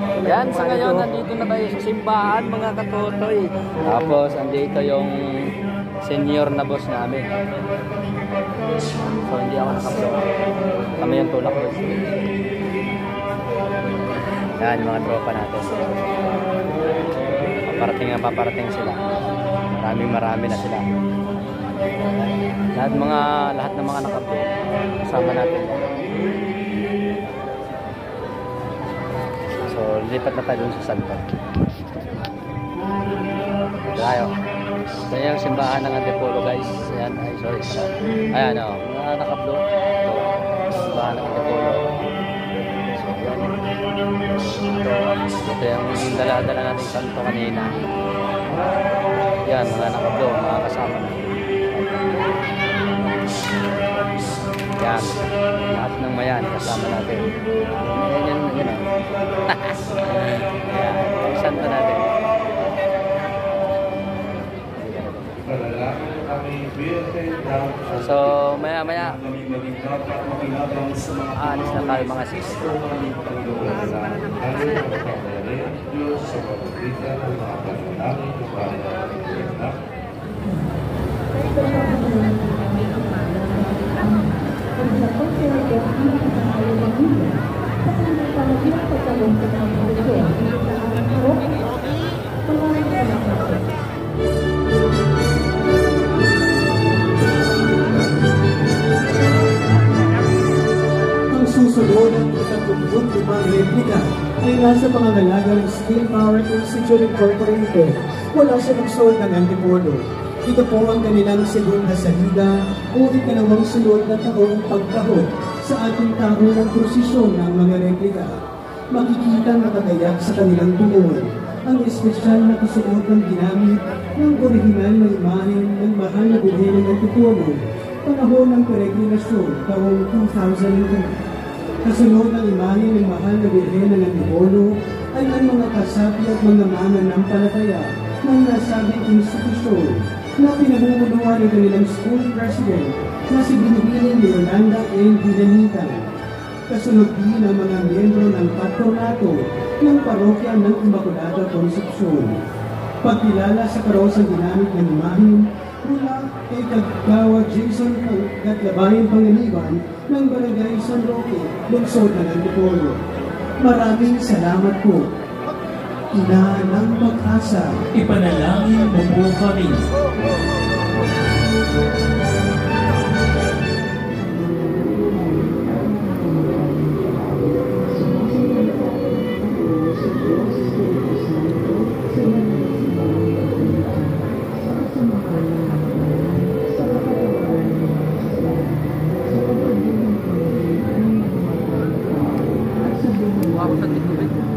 Yan, sa ngayon, nandito na tayo sa simbahan, mga katotoy. Tapos, andito yung senior na boss namin. So, hindi ako nakablog. Kami yung tulak boss. Yan, mga tropa natin. Paparating sila. Marami na sila. Lahat ng mga nakablog. Kasama natin. So, lipat na tayo dun sa Santo. Tayo. Ito yung simbahan ng Antipolo, guys. Ayan, ay sorry. Ayan, o. Naka-upload. Ito, simbahan ng Antipolo. So, ayan. Ito yung dala-dala natin Santo kanina. Ayan, mga naka-upload, mga kasama na. Ayan. Lahat ng mayan, kasama natin. Ayan, yun. Ayan, yung Santo natin. So, maya-maya alis na tayo mga sis. Susunod ang 35 replika ay nasa pangangalaga ng Steel Power Institute Incorporated mula sa lungsod ng Antipolo. Ito po ang kanilang segunda salida o ikalawang sunod na taong pagkahod sa ating taunang prosesyon ng mga replika. Makikita nakagayak sa kanilang tuon ang espesyal na kasuot ng ginamit ng orihinal na imahen ng mahal na Birhen ng Antipolo panahon ng peregrinasyon taong 2002. Kasunod ng imahe ng mahal na Birhen ng Antipolo ay ang mga kasapi at mga mananampalataya ng nasabing institusyon na pinamumunuan ng kanilang school president na si Binibining Yolanda N. Dinamita. Kasunod din ang mga miyembro ng patronato ng parokya ng Immaculada Concepcion. Pagkilala sa karosang ginamit ng imahen mula kay Kagawad Jason Gatlabayan Panganiban ng Barangay San Roque, lungsod ng Antipolo. Maraming salamat po. Ina ng pag-asa. Ipanalangin mo po kami. Ako sa titubig.